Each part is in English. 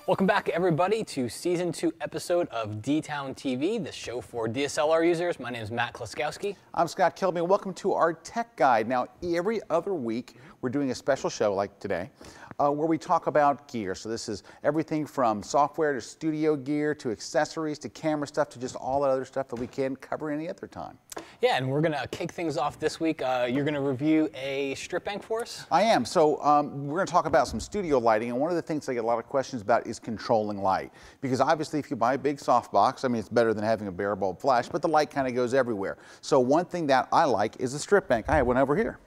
Welcome back, everybody, to Season 2 episode of D-Town TV, the show for DSLR users. My name is Matt Kloskowski. I'm Scott Kilby, and welcome to our Tech Guide. Now, every other week, we're doing a special show like today, where we talk about gear. So this is everything from software to studio gear to accessories to camera stuff to just all that other stuff that we can't cover any other time. Yeah, and we're going to kick things off this week. You're going to review a strip bank for us? I am. So we're going to talk about some studio lighting, and one of the things I get a lot of questions about is controlling light. Because obviously if you buy a big softbox, I mean, it's better than having a bare bulb flash, but the light kind of goes everywhere. So one thing that I like is a strip bank. I have one over here.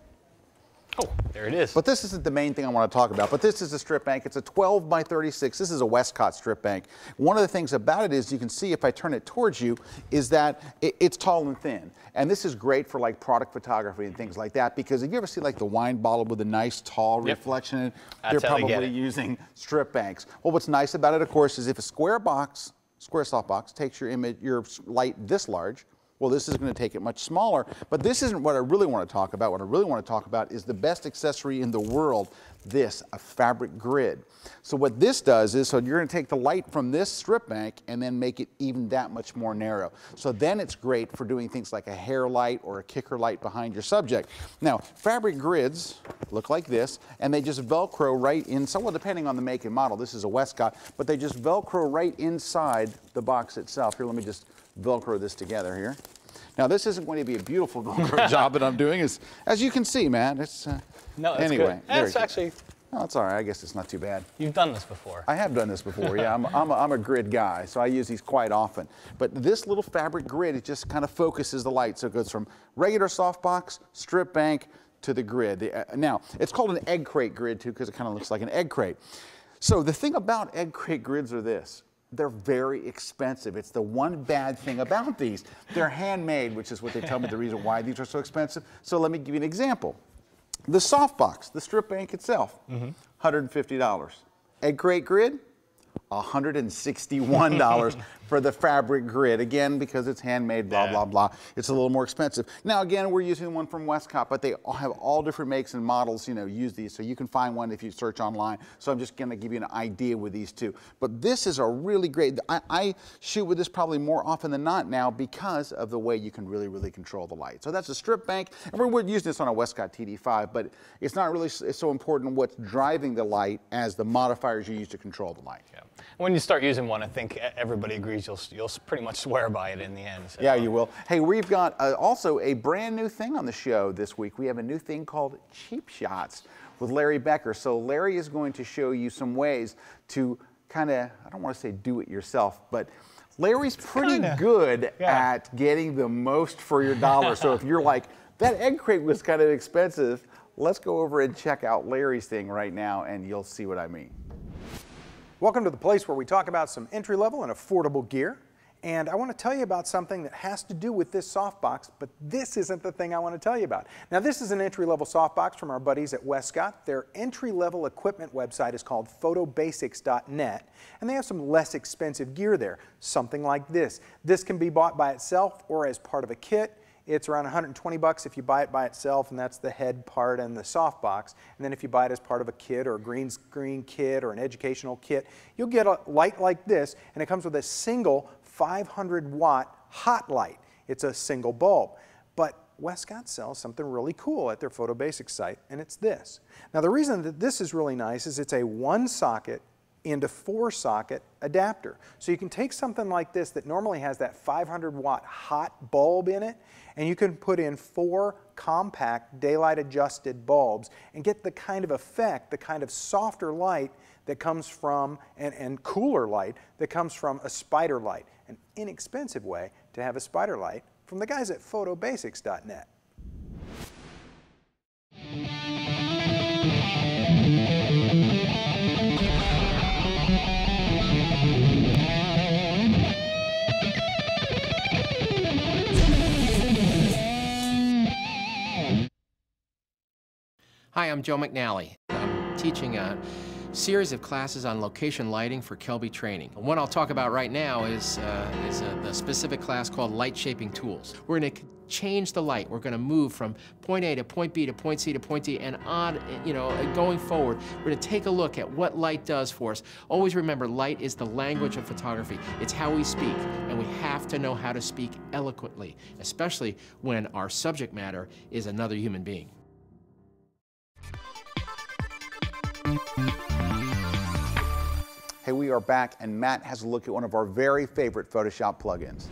Oh, there it is. But this isn't the main thing I want to talk about, but this is a strip bank. It's a 12 by 36. This is a Westcott strip bank. One of the things about it is you can see if I turn it towards you is that it's tall and thin. And this is great for like product photography and things like that, because if you ever see like the wine bottle with a nice tall reflection in it, they're probably using strip banks. Well, what's nice about it, of course, is if a square softbox takes your image, your light this large, well, this is going to take it much smaller, but this isn't what I really want to talk about. What I really want to talk about is the best accessory in the world, a fabric grid. So what this does is, so you're going to take the light from this strip bank and then make it even that much more narrow. So then it's great for doing things like a hair light or a kicker light behind your subject. Now, fabric grids look like this, and they just Velcro right in, somewhat depending on the make and model. This is a Westcott, but they just Velcro right inside the box itself. Here, let me just Velcro this together here. Now, this isn't going to be a beautiful Velcro job that I'm doing, as you can see, man. It's no, that's anyway. Good. That's actually. No, it's all right. I guess it's not too bad. You've done this before. I have done this before. Yeah, I'm a grid guy, so I use these quite often. But this little fabric grid, it just kind of focuses the light, so it goes from regular softbox, strip bank to the grid. Now, it's called an egg crate grid too, because it kind of looks like an egg crate. So the thing about egg crate grids are this. They're very expensive. It's the one bad thing about these. They're handmade, which is what they tell me the reason why these are so expensive. So let me give you an example. The softbox, the strip bank itself, $150. Egg crate grid, $161 for the fabric grid. Again, because it's handmade, blah, blah, blah. It's a little more expensive. Now, again, we're using one from Westcott, but they all have all different makes and models, use these. So you can find one if you search online. So I'm just going to give you an idea with these two. But this is a really great, I shoot with this probably more often than not now because of the way you can really, really control the light. So that's a strip bank. And we're using this on a Westcott TD5, but it's not really so important what's driving the light as the modifiers you use to control the light. Yeah. When you start using one, I think everybody agrees you'll pretty much swear by it in the end. So. Yeah, you will. Hey, we've got also a brand new thing on the show this week. We have a new thing called Cheap Shots with Larry Becker. So Larry is going to show you some ways to kind of, I don't want to say do it yourself, but Larry's pretty good at getting the most for your dollar. So if you're like, that egg crate was kind of expensive, let's go over and check out Larry's thing right now and you'll see what I mean. Welcome to the place where we talk about some entry-level and affordable gear. And I want to tell you about something that has to do with this softbox, but this isn't the thing I want to tell you about. Now, this is an entry-level softbox from our buddies at Westcott. Their entry-level equipment website is called photobasics.net, and they have some less expensive gear there, something like this. This can be bought by itself or as part of a kit. It's around 120 bucks if you buy it by itself, and that's the head part and the softbox. And then if you buy it as part of a kit or a green screen kit or an educational kit, you'll get a light like this, and it comes with a single 500-watt hot light. It's a single bulb. But Westcott sells something really cool at their PhotoBasics site, and it's this. Now, the reason that this is really nice is it's a one-socket into 4-socket adapter. So you can take something like this that normally has that 500-watt hot bulb in it, and you can put in 4 compact daylight adjusted bulbs and get the kind of effect, the kind of softer light that comes from, and cooler light that comes from a spider light. An inexpensive way to have a spider light from the guys at photobasics.net. Hi, I'm Joe McNally. I'm teaching a series of classes on location lighting for Kelby training. One I'll talk about right now is the specific class called Light Shaping Tools. We're going to change the light. We're going to move from point A to point B to point C to point D, and on, going forward, we're going to take a look at what light does for us. Always remember, light is the language of photography. It's how we speak, and we have to know how to speak eloquently, especially when our subject matter is another human being. Hey, we are back, and Matt has a look at one of our very favorite Photoshop plugins.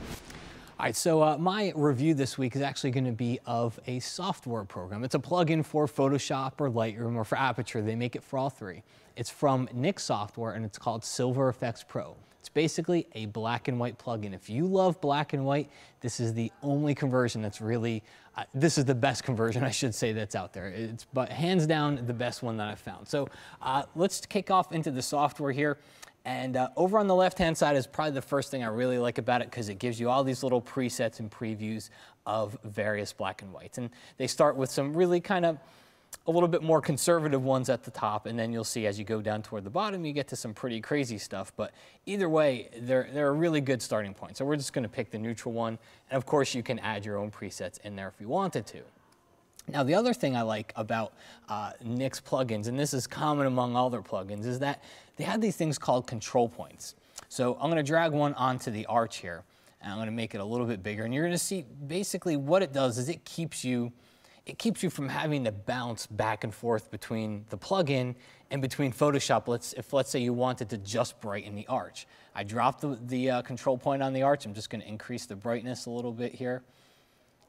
All right, so my review this week is actually going to be of a software program. It's a plugin for Photoshop or Lightroom or for Aperture. They make it for all three. It's from Nik Software, and it's called Silver Efex Pro. It's basically a black and white plugin. If you love black and white, this is the only conversion that's really, this is the best conversion, I should say, that's out there. It's but hands down the best one that I've found. So let's kick off into the software here. And over on the left-hand side is probably the first thing I really like about it, because it gives you all these little presets and previews of various black and whites. And they start with some really kind of a little bit more conservative ones at the top, and then you'll see as you go down toward the bottom, you get to some pretty crazy stuff. But either way, they're a really good starting point. So we're just going to pick the neutral one. And of course, you can add your own presets in there if you wanted to. Now, the other thing I like about Nik's plugins, and this is common among all their plugins, is that they have these things called control points. So I'm going to drag one onto the arch here, and I'm going to make it a little bit bigger. And you're going to see basically what it does is it keeps you from having to bounce back and forth between the plugin and between Photoshop. If let's say you wanted to just brighten the arch. I dropped the control point on the arch. I'm just going to increase the brightness a little bit here,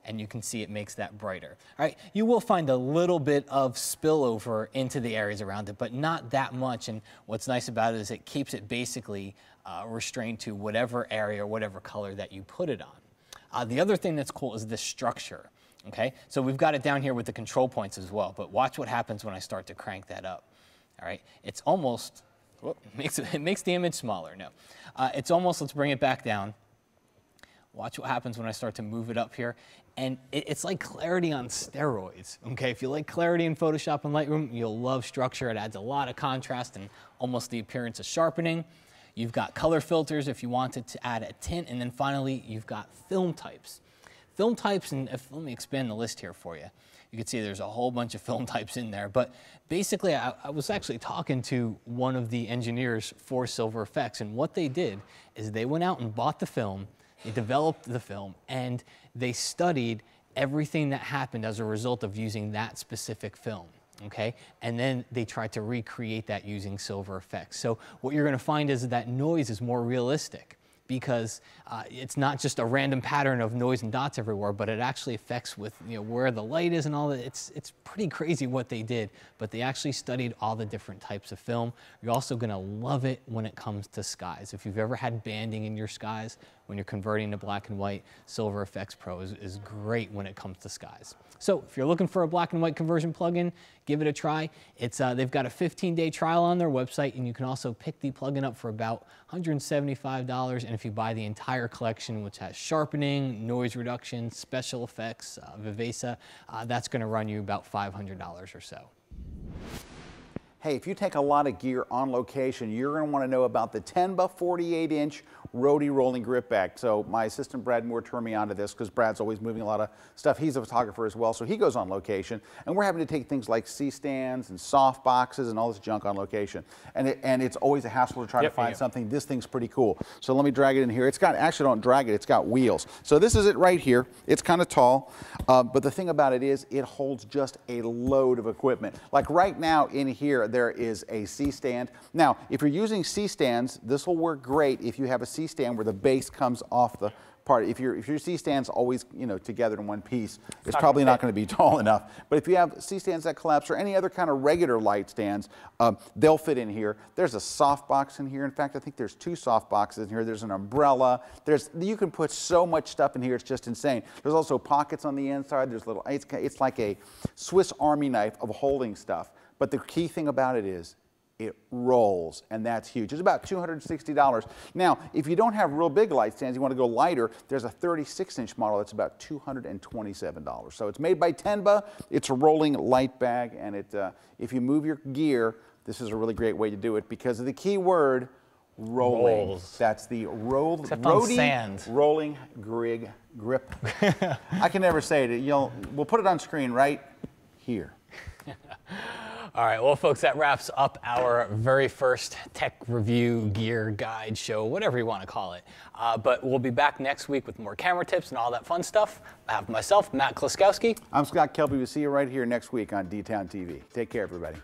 and you can see it makes that brighter. All right, you will find a little bit of spillover into the areas around it, but not that much. And what's nice about it is it keeps it basically restrained to whatever area or whatever color that you put it on. The other thing that's cool is the structure. Okay, so we've got it down here with the control points as well, but watch what happens when I start to crank that up. All right, it's almost, whoop, it makes the image smaller. No, it's almost, let's bring it back down. Watch what happens when I start to move it up here. And it's like clarity on steroids, okay? If you like clarity in Photoshop and Lightroom, you'll love structure. It adds a lot of contrast and almost the appearance of sharpening. You've got color filters if you wanted to add a tint. And then finally, you've got film types. Film types, and let me expand the list here for you. You can see there's a whole bunch of film types in there. But basically, I was actually talking to one of the engineers for Silver Efex, and what they did is they went out and bought the film, they developed the film, and they studied everything that happened as a result of using that specific film, okay? And then they tried to recreate that using Silver Efex. So what you're gonna find is that noise is more realistic, because it's not just a random pattern of noise and dots everywhere, but it actually affects with where the light is and all that. It's pretty crazy what they did, but they actually studied all the different types of film. You're also gonna love it when it comes to skies. If you've ever had banding in your skies, when you're converting to black and white, Silver Efex Pro is great when it comes to skies. So if you're looking for a black and white conversion plugin, give it a try. They've got a 15-day trial on their website, and you can also pick the plugin up for about $175. And if you buy the entire collection, which has sharpening, noise reduction, special effects, Vivesa, that's going to run you about $500 or so. Hey, if you take a lot of gear on location, you're going to want to know about the Tenba 48-inch Rody rolling grip bag. So my assistant Brad Moore turned me onto this because Brad's always moving a lot of stuff. He's a photographer as well, so he goes on location, and we're having to take things like C-stands and soft boxes and all this junk on location. And it's always a hassle to try to find something. This thing's pretty cool. So let me drag it in here. It's got, actually don't drag it, it's got wheels. So this is it right here. It's kind of tall, but the thing about it is it holds just a load of equipment. Like right now in here, there is a C-stand. Now, if you're using C-stands, this will work great if you have a C-stand where the base comes off the part. If your C-stand's always together in one piece, it's probably not going to be tall enough. But if you have C-stands that collapse or any other kind of regular light stands, they'll fit in here. There's a soft box in here. In fact, I think there's 2 soft boxes in here. There's an umbrella. You can put so much stuff in here, it's just insane. There's also pockets on the inside. There's little, it's like a Swiss Army knife of holding stuff. But the key thing about it is it rolls, and that's huge. It's about $260. Now, if you don't have real big light stands, you want to go lighter, there's a 36-inch model that's about $227. So it's made by Tenba. It's a rolling light bag, and if you move your gear this is a really great way to do it because of the key word, rolling. Rolls. That's the Except on sand. rolling grip. I can never say it. We'll put it on screen right here. All right, well, folks, that wraps up our very first tech review, gear, guide, show, whatever you want to call it. But we'll be back next week with more camera tips and all that fun stuff. I have myself, Matt Kloskowski. I'm Scott Kelby. We'll see you right here next week on D-Town TV. Take care, everybody.